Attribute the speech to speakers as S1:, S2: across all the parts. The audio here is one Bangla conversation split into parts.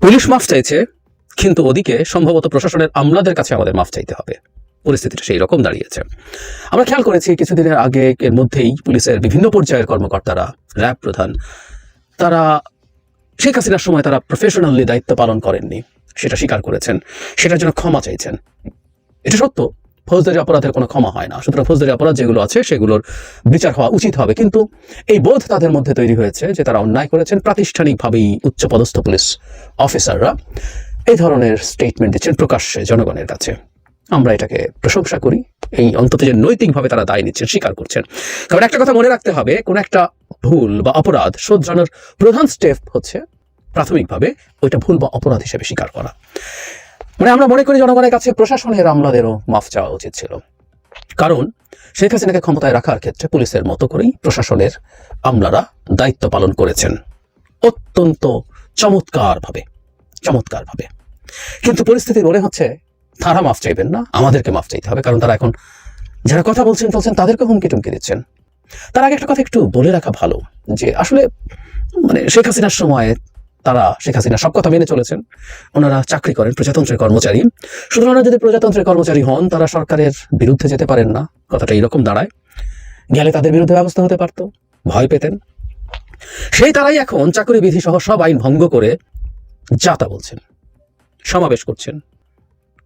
S1: পুলিশ মাফ চাইছে, কিন্তু ওদিকে সম্ভবত প্রশাসনের আমলাদের কাছে আমাদের মাফ চাইতে হবে। পরিস্থিতিটা সেই রকম দাঁড়িয়েছে। আমরা খেয়াল করেছি কিছুদিনের আগে এর মধ্যেই পুলিশের বিভিন্ন পর্যায়ের কর্মকর্তারা, র্যাব প্রধান, তারা শেখ হাসিনার সময় তারা প্রফেশনালি দায়িত্ব পালন করেননি, সেটা স্বীকার করেছেন, সেটার জন্য ক্ষমা চাইছেন। এটা সত্য, ফৌজদারি অপরাধের কোনো ক্ষমা হয় না। সুতরাং ফৌজদারি অপরাধ যেগুলো আছে সেগুলোর বিচার হওয়া উচিত হবে, কিন্তু এই বোধ তাদের মধ্যে তৈরি হয়েছে যে তারা অন্যায় করেছেন। প্রাতিষ্ঠানিকভাবেই উচ্চপদস্থ পুলিশ অফিসাররা এই ধরনের স্টেটমেন্ট দিচ্ছেন প্রকাশ্যে জনগণের কাছে। আমরা এটাকে প্রশংসা করি, এই অন্তত যে নৈতিকভাবে তারা দায় নিচ্ছেন, স্বীকার করছেন। কারণ একটা কথা মনে রাখতে হবে, কোন একটা ভুল বা অপরাধ শোধরানোর প্রধান স্টেপ হচ্ছে প্রাথমিকভাবে ওইটা ভুল বা অপরাধ হিসেবে স্বীকার করা। মানে আমরা মনে করি জনগণের কাছে প্রশাসনের আমলাদেরও মাফ চাওয়া উচিত ছিল, কারণ শেখ হাসিনাকে ক্ষমতায় রাখার ক্ষেত্রে পুলিশের মতো করেই প্রশাসনের আমলারা দায়িত্ব পালন করেছেন অত্যন্ত চমৎকারভাবে। কিন্তু পরিস্থিতি মনে হচ্ছে তারা মাফ চাইবেন না, আমাদেরকে মাফ চাইতে হবে। কারণ তারা এখন যারা কথা বলছেন তাদেরকে হুমকি টুমকি দিচ্ছেন। তার আগে একটা কথা একটু বলে রাখা ভালো, যে আসলে মানে শেখ হাসিনার সময় শেখ হাসিনা সব কথা মেনে চলেছেন। ওনারা চাকরি করেন, প্রজাতন্ত্রের কর্মচারী। সুতরাং ওনারা যদি প্রজাতন্ত্রের কর্মচারী হন, তারা সরকারের বিরুদ্ধে যেতে পারেন না। কথাটা এইরকম দাঁড়ায়, গেলে তাদের বিরুদ্ধে ব্যবস্থা হতে পারত, ভয় পেতেন। সেই তারাই এখন চাকরি বিধি সহ সব আইন ভঙ্গ করে যা তা বলছেন, সমাবেশ করছেন,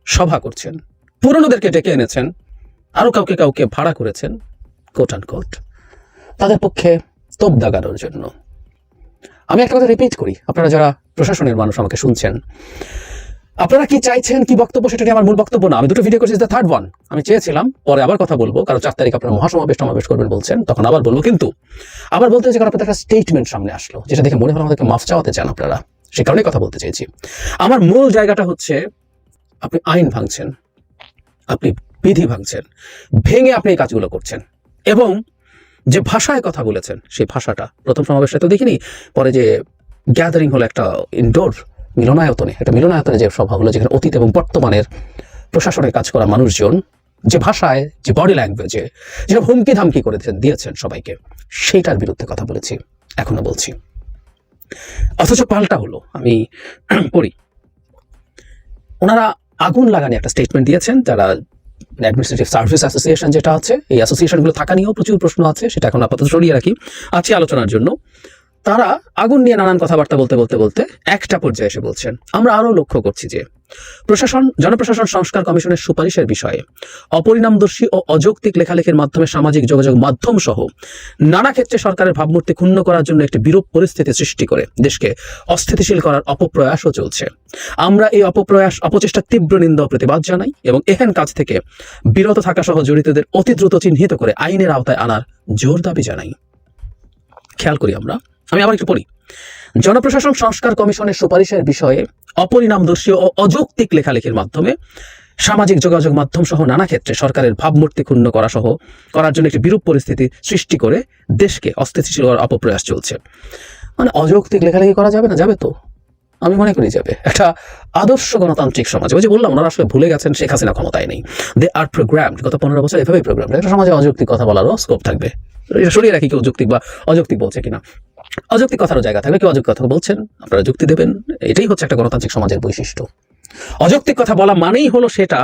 S1: সভা করছেন, পুরনোদেরকে ডেকে এনেছেন, আরো কাউকে ভাড়া করেছেন, কোট অ্যান্ড কোট, তাদের পক্ষে তোপ দাগানোর জন্য। আমি একটা কথা রিপিট করি, আপনারা যারা প্রশাসনের মানুষ আমাকে শুনছেন, আপনারা কি চাইছেন, কি বক্তব্য, সেটা নিয়ে আমার মূল বক্তব্য না। আমি দুটো ভিডিও করছি, দ্য থার্ড ওয়ান। আমি চেয়েছিলাম পরে আবার কথা বলবো, কারণ 4 তারিখ আপনারা মহাসমাবেশ করবেন বলছেন, তখন আবার বলবো। কিন্তু আবার বলতে চাই কারণ আপনাদের একটা স্টেটমেন্ট সামনে আসলো, যেটা দেখে মনে হলো আমাদেরকে মাফ চাওয়াতে চান আপনারা, সে কারণে কথা বলতে চেয়েছি। আমার মূল জায়গাটা হচ্ছে, আপনি আইন ভাঙছেন, আপনি বিধি ভাঙছেন, ভেঙে আপনি এই কাজগুলো করছেন। এবং যে ভাষায় কথা বলেছেন, সেই ভাষাটা প্রথম সমাবেশে তো দেখিনি, পরে যে গ্যাদারিং হলো একটা ইনডোর মিলনায়তনে, একটা মিলনায়তনে যে সভা হলো, যেখানে অতীত এবং বর্তমানের প্রশাসনের কাজ করা মানুষজন যে ভাষায়, যে বডি ল্যাঙ্গুয়েজে যেসব হুমকি ধামকি করে দিয়েছেন সবাইকে, সেইটার বিরুদ্ধে কথা বলেছি, এখনো বলছি। অথচ পাল্টা হলো, আমি পড়ি, ওনারা আগুন লাগানি একটা স্টেটমেন্ট দিয়েছেন। যারা অ্যাডমিনিস্ট্রেটিভ সার্ভিস অ্যাসোসিয়েশন যেটা আছে, এই অ্যাসোসিয়েশনগুলো থাকা নিয়েও প্রচুর প্রশ্ন আছে, সেটা এখন আপাতত সরিয়ে রাখি, আছে আলোচনার জন্য। তারা আগুন নিয়ে নানান কথাবার্তা বলতে একটা পর্যায়ে এসে বলছেন, আমরা আরও লক্ষ্য করছি যে জনপ্রশাসন সংস্কার কমিশনের সুপারিশের বিষয়ে অপরিণামদর্শী ও অযৌক্তিক লেখালেখির মাধ্যমে সামাজিক যোগাযোগ মাধ্যম সহ নানা ক্ষেত্রে সরকারের ভাবমূর্তি ক্ষুণ্ণ করার জন্য একটি বিরূপ পরিস্থিতি সৃষ্টি করে দেশকে অস্থিতিশীল করার অপপ্রয়াসও চলছে। আমরা এই অপচেষ্টার তীব্র নিন্দা ও প্রতিবাদ জানাই এবং এহেন কাজ থেকে বিরত থাকা সহ জড়িতদের অতি দ্রুত চিহ্নিত করে আইনের আওতায় আনার জোর দাবি জানাই। খেয়াল করি আমি আবার একটু পড়ি, জনপ্রশাসন সংস্কার কমিশনের সুপারিশের বিষয়ে অপরিণামদর্শী ও অযৌক্তিক লেখালেখির মাধ্যমে সামাজিক যোগাযোগ মাধ্যম সহ নানা ক্ষেত্রে সরকারের ভাবমূর্তি ক্ষুণ্ণ করার জন্য একটি বিরূপ পরিস্থিতি সৃষ্টি করে দেশকে অস্থিতিশীল করার অপপ্রয়াস চলছে। মানে অযৌক্তিক লেখালেখি করা যাবে না? যাবে তো, আমি মনে করি যাবে। একটা আদর্শ গণতান্ত্রিক সমাজ, ওই যে বললাম, ওনারা আসলে ভুলে গেছেন শেখ হাসিনা ক্ষমতায় নেই, দে আর প্রোগ্রামড, গত 15 বছর এভাবেই প্রোগ্রাম। একটা সমাজে অযৌক্তিক কথা বলারও স্কোপ থাকবে, এটা সরিয়ে রাখি কেউ যৌক্তিক বা অযৌক্তিক বলছে কিনা। অযৌক্তিক কথারও জায়গা থাকবে, কেউ অযৌক্তিক কথা বলছেন, আপনারা যুক্তি দেবেন। এটাই হচ্ছে একটা গণতান্ত্রিক সমাজের বৈশিষ্ট্য। অযৌক্তিক কথা বলা মানেই হলো সেটা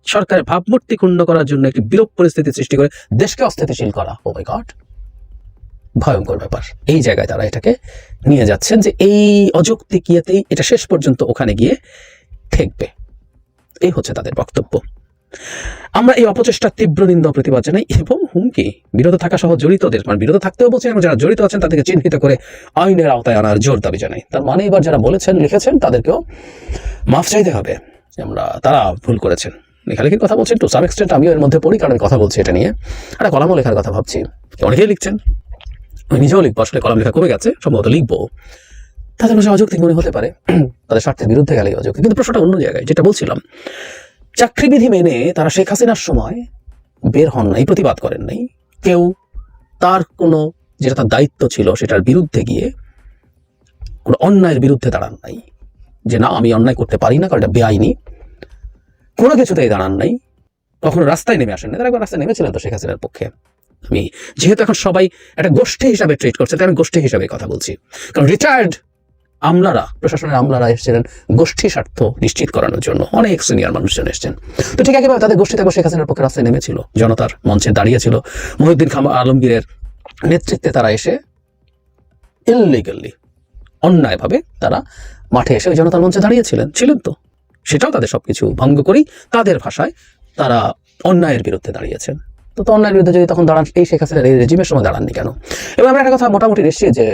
S1: সরকারের ভাবমূর্তি ক্ষুণ্ণ করার জন্য একটি বিরূপ পরিস্থিতি সৃষ্টি করে দেশকে অস্থিতিশীল করা। ও মাই গড, ভয়ঙ্কর ব্যাপার। এই জায়গায় তারা এটাকে নিয়ে যাচ্ছেন যে এই অযৌক্তিক ইয়েতেই এটা শেষ পর্যন্ত ওখানে গিয়ে ঠেকবে, এই হচ্ছে তাদের বক্তব্য। আমরা এই অপচেষ্টার তীব্র নিন্দা প্রতিবাদ জানাই এবং হুমকি বিরত থাকা সহ জড়িতদের, মানে বিরত থাকতেও বলছেন এবং যারা জড়িত আছেন তাদেরকে চিহ্নিত করে আইনের আওতায় আনার জোর দাবি জানাই। তার মানে এবার যারা বলেছেন, লিখেছেন, তাদেরকেও মাফ চাইতে হবে। তারা ভুল করেছেন, লেখালেখির কথা বলছেন টু সাম এক্সটেন্ট, আমিও এর মধ্যে পড়ি, কারণ আমি কথা বলছি এটা নিয়ে। একটা কলামও লেখার কথা ভাবছি, অনেকেই লিখছেন, আমি নিজেও লিখবো। আসলে কলাম লেখা কমে গেছে, সম্ভবত লিখবো। তাদের ভাষা অযৌক্তিক মনে হতে পারে, তাদের স্বার্থের বিরুদ্ধে গেলেই অযৌক্তিক। কিন্তু প্রশ্নটা অন্য জায়গায়, যেটা বলছিলাম, চাকরিবিধি মেনে তারা শেখ হাসিনার সময় বের হন নাই, প্রতিবাদ করেন নাই। কেউ তার কোনো যেটা তার দায়িত্ব ছিল সেটার বিরুদ্ধে গিয়ে কোনো অন্যায়ের বিরুদ্ধে দাঁড়ান নাই, যে না আমি অন্যায় করতে পারি না কারণ এটা বেআইনি, কোনো কিছুতেই দাঁড়ান নাই। কখনো রাস্তায় নেমে আসেন না, তারা একবার রাস্তায় নেমেছিলেন তো শেখ হাসিনার পক্ষে। আমি যেহেতু এখন সবাই একটা গোষ্ঠী হিসাবে ট্রিট করছে, তাই আমি গোষ্ঠী হিসাবে কথা বলছি, কারণ রিটায়ার্ড আমলারা, প্রশাসনের আমলারা এসেছিলেন গোষ্ঠী স্বার্থ নিশ্চিত করানোর জন্য, অনেক সিনিয়র মানুষজন এসেছেন। তো ঠিক একইভাবে তাদের গোষ্ঠী থেকে শেখ হাসিনার পক্ষে রাস্তায় নেমেছিল, জনতার মঞ্চে দাঁড়িয়েছিল। মহিউদ্দিন খান আলমগীরের নেতৃত্বে তারা এসে ইললিগালি, অন্যায়ভাবে তারা মাঠে এসে ওই জনতার মঞ্চে ছিলেন তো, সেটাও তাদের সবকিছু ভঙ্গ করেই তাদের ভাষায় তারা অন্যায়ের বিরুদ্ধে দাঁড়িয়েছেন। তো অন্যায়ের বিরুদ্ধে যদি তখন দাঁড়ান, এই শেখ হাসিনার এই রেজিমের সময় দাঁড়াননি কেন? এবং আমরা একটা কথা মোটামুটি নিশ্চিত যে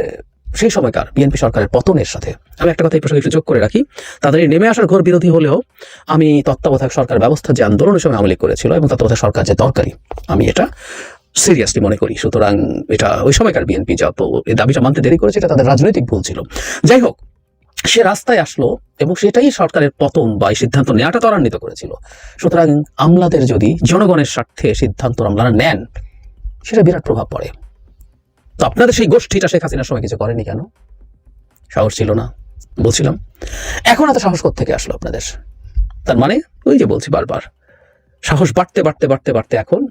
S1: সেই সময়কার বিএনপি সরকারের পতনের সাথে আমি একটা কথা এই প্রসঙ্গে একটু যোগ করে রাখি, তাদের এই নেমে আসার ঘোর বিরোধী হলেও আমি তত্ত্বাবধায়ক সরকার ব্যবস্থা যে আন্দোলনের সময় আওয়ামী লীগ করেছিল এবং তত্ত্বাবধায়ক সরকার যে দরকারি, আমি এটা সিরিয়াসলি মনে করি। সুতরাং এটা ওই সময়কার বিএনপি যত এই দাবিটা মানতে দেরি করেছে, এটা তাদের রাজনৈতিক ভুল ছিল। যাই হোক, সে রাস্তায় আসলো এবং সেটাই সরকারের পতন বা এই সিদ্ধান্ত নেওয়াটা ত্বরান্বিত করেছিল। সুতরাং আমলাদের যদি জনগণের স্বার্থে সিদ্ধান্ত আমলারা নেন, সেটা বিরাট প্রভাব পড়ে। তো আপনাদের সেই গোষ্ঠীটা শেখ হাসিনার সময় কিছু করেনি কেন? সাহস ছিল না, বলছিলাম। এখন এত সাহস থেকে আসলো আপনাদের? তার মানে ওই যে বলছি বারবার, সাহস বাড়তে বাড়তে বাড়তে বাড়তে এখন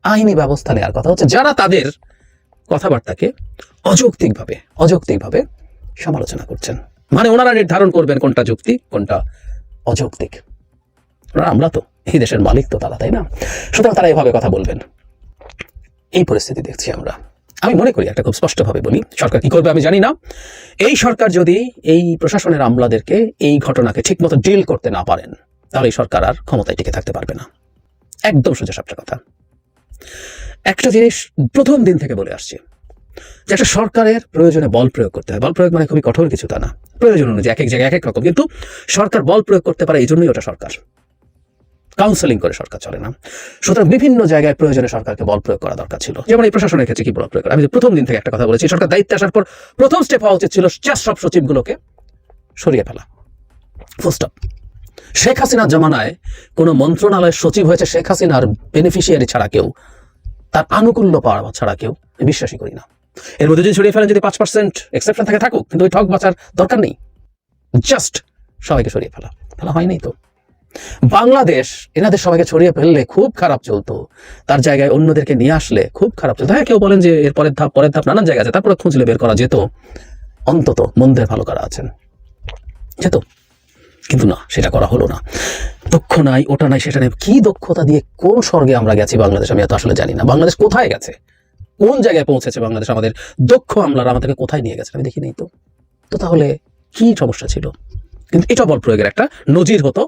S1: আইনি ব্যবস্থা নেওয়ার কথা হচ্ছে, যারা তাদের কথাবার্তাকে অযৌক্তিকভাবে সমালোচনা করছেন। মানে ওনারা নির্ধারণ করবেন কোনটা যৌক্তিক কোনটা অযৌক্তিক। আমরা তো এই দেশের মালিক, তো তারা, তাই না? সুতরাং তারা এভাবে কথা বলবেন। এই পরিস্থিতি দেখছি আমরা। আমি মনে করি একটা খুব স্পষ্টভাবে বলি, সরকার কি করবে আমি জানি না। এই সরকার যদি এই প্রশাসনের আমলাদেরকে এই ঘটনাকে ঠিকমতো ডিল করতে না পারেন, তাহলে এই সরকার আর ক্ষমতায় টিকে থাকতে পারবে না। একদম সোজা সাপটা কথা। একটা জিনিস প্রথম দিন থেকে বলে আসছে যে একটা সরকারের প্রয়োজনে বল প্রয়োগ করতে হয়। বল প্রয়োগ মানে খুবই কঠোর কিছু তা না, প্রয়োজন অনুযায়ী এক এক জায়গায় এক এক রকম, কিন্তু সরকার বল প্রয়োগ করতে পারে, এই জন্যই ওটা সরকার। কাউন্সেলিং করে সরকার চলে না। সুতরাং বিভিন্ন জায়গায় প্রয়োজনে সরকারকে বল প্রয়োগ করা দরকার ছিল। যেমন এই প্রশাসনের ক্ষেত্রে কি বল প্রয়োগ করা, আমি প্রথম দিন থেকে একটা কথা বলেছি, সরকার দায়িত্বে আসার পর প্রথম স্টেপ হওয়া উচিত ছিল সব সচিবগুলোকে সরিয়ে ফেলা, ফুল স্টপ। শেখ হাসিনার জমানায় কোনো মন্ত্রণালয়ের সচিব হয়েছে শেখ হাসিনার বেনিফিশিয়ারি ছাড়া কেউ, তার আনুকূল্য পাওয়া ছাড়া কেউ, বিশ্বাসই করি না। এর মধ্যে যদি সরিয়ে ফেলেন, যদি 5% এক্সেপশন থাকে থাকুক, কিন্তু ওই ঠক বাঁচার দরকার নেই, জাস্ট সবাইকে সরিয়ে ফেলা হয়নি তো। বাংলাদেশ এনাদের সবাইকে ছড়িয়ে ফেললে খুব খারাপ চলতো, তার জায়গায় অন্যদেরকে নিয়ে আসলে খুব খারাপ চলতো। হ্যাঁ, কেউ বলেন যে এর পরের ধাপ নানান জায়গা আছে, তারপরে খুঁজলে বের করা যেত, অন্তত মন্দের ভালো করা আছেন যেত, কিন্তু না, সেটা করা হলো না। দক্ষ নাই, ওটা নাই, সেটা নেই। কি দক্ষতা দিয়ে কোন স্বর্গে আমরা গেছি বাংলাদেশ, আমি এত আসলে জানি না। বাংলাদেশ কোথায় গেছে, কোন জায়গায় পৌঁছেছে বাংলাদেশ? আমাদের দক্ষ আমলারা আমাদেরকে কোথায় নিয়ে গেছে আমি দেখি নেই তো তাহলে কি সমস্যা ছিল? কিন্তু এটা বল প্রয়োগের একটা নজির হতো,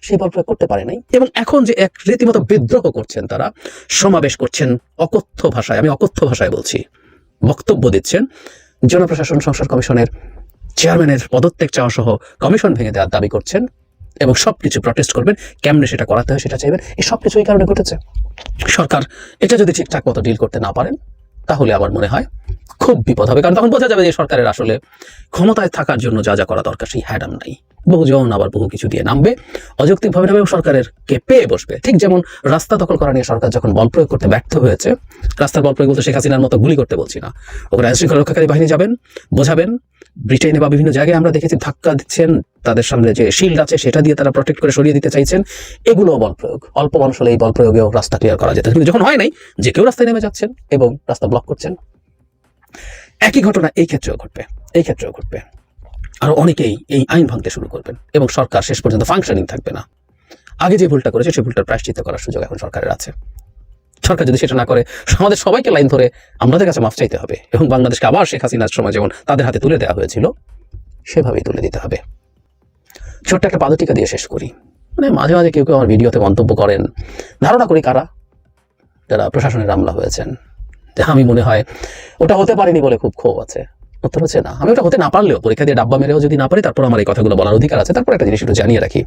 S1: সেই বল প্রয়োগ করতে পারে নাই। এবং এখন যে এক রীতিমতো বিদ্রোহ করছেন, তারা সমাবেশ করছেন অকথ্য ভাষায়, আমি অকথ্য ভাষায় বলছি, বক্তব্য দিচ্ছেন, জনপ্রশাসন সংস্কার কমিশনের চেয়ারম্যানের পদত্যাগ চাওয়া সহ কমিশন ভেঙে দেওয়ার দাবি করছেন এবং সবকিছু প্রটেস্ট করবেন, কেমনে সেটা করাতে হয় সেটা চাইবেন। এই সবকিছু এই কারণে ঘটেছে। সরকার এটা যদি ঠিকঠাক মতো ডিল করতে না পারেন, তাহলে আমার মনে হয় খুব বিপদ হবে। কারণ তখন বোঝা যাবে যে সরকারের আসলে ক্ষমতায় থাকার জন্য যা যা করা দরকার সেই হ্যাডাম নাই। বহুজন আবার বহু কিছু দিয়ে নামবে, অযৌক্তিকভাবে নামবে, সরকারের কে পেয়ে বসবে। ঠিক যেমন রাস্তা দখল করা নিয়ে সরকার যখন বল প্রয়োগ করতে ব্যর্থ হয়েছে, রাস্তার বল প্রয়োগ বলতে শেখ হাসিনার মতো গুলি করতে বলছি না, ওখানে আইন শৃঙ্খলা রক্ষাকারী বাহিনী যাবেন, বোঝাবেন। ব্রিটেনে বা বিভিন্ন জায়গায় আমরা দেখেছি ধাক্কা দিচ্ছেন, তাদের সামনে যে শিল্ড আছে সেটা দিয়ে তারা প্রোটেক্ট করে সরিয়ে দিতে চাইছেন। এগুলো বল প্রয়োগ। অল্প মানুষ হলে এই বল প্রয়োগেও রাস্তা ক্লিয়ার করা যেত, কিন্তু যখন হয় নাই, যে কেউ রাস্তায় নেমে যাচ্ছেন এবং রাস্তা ব্লক করছেন। একই ঘটনা এই ক্ষেত্রেও ঘটবে। আরো অনেকেই এই আইন ভাঙতে শুরু করবেন এবং সরকার শেষ পর্যন্ত ফাংশনিং থাকবে না। আগে যে ভুলটা করেছে সেই ভুলটার প্রায়শ্চিত্ত করার সুযোগ এখন সরকারের আছে। সরকার যদি সেটা না করে, আমাদের সবাইকে লাইন ধরে আমাদের কাছে মাফ চাইতে হবে এবং বাংলাদেশকে আবার শেখ হাসিনার সময় যেমন তাদের হাতে তুলে দেওয়া হয়েছিল সেভাবেই তুলে দিতে হবে। ছোট্ট একটা পাদটিকা দিয়ে শেষ করি। মানে মাঝে মাঝে কেউ আমার ভিডিওতে মন্তব্য করেন, ধারণা করি কারা, যারা প্রশাসনের আমলা হয়েছেন, আমি মনে হয় ওটা হতে পারিনি বলে খুব ক্ষোভ আছে। উত্তর হচ্ছে না, আমি ওটা হতে না পারলেও, পরীক্ষা দিয়ে ডাব্বা মেরেও যদি না পারি, তারপর আমার এই কথাগুলো বলার অধিকার আছে। তারপর একটা জিনিস একটু জানিয়ে রাখি,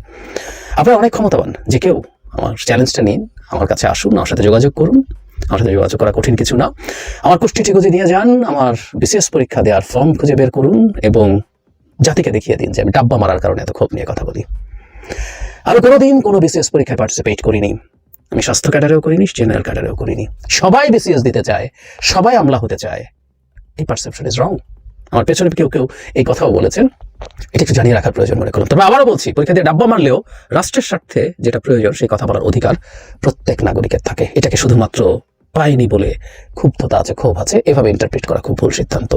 S1: আপনারা অনেক ক্ষমতাবান, যে কেউ আমার চ্যালেঞ্জটা নিন, আমার কাছে আসুন, আমার সাথে যোগাযোগ করুন। আমার সাথে যোগাযোগ করা কঠিন কিছু না। আমার কুষ্টিটি খুঁজে দিয়ে যান, আমার বিসিএস পরীক্ষা দেওয়ার ফর্ম খুঁজে বের করুন এবং জাতিকে দেখিয়ে দিন যে আমি ডাব্বা মারার কারণে এত ক্ষোভ নিয়ে কথা বলি। আমি কোনোদিন কোনো বিসিএস পরীক্ষায় পার্টিসিপেট করিনি। আমি স্বাস্থ্য ক্যাডারেও করিনি, জেনারেল ক্যাডারেও করিনি। সবাই বিসিএস দিতে চায়, সবাই আমলা হতে চায়। এই পারসেপশন ইজ রং। আমার পেছনে কেউ এই কথাও বলেছেন, এটা একটু জানিয়ে রাখার প্রয়োজন মনে করলাম। তবে আবারও বলছি, পরীক্ষা দিয়ে ডাব্বা মারলেও রাষ্ট্রের স্বার্থে যেটা প্রয়োজন সেই কথা বলার অধিকার প্রত্যেক নাগরিকের থাকে। এটাকে শুধুমাত্র পাইনি বলে ক্ষুব্ধতা আছে, ক্ষোভ আছে, এভাবে ইন্টারপ্রিট করা খুব ভুল সিদ্ধান্ত।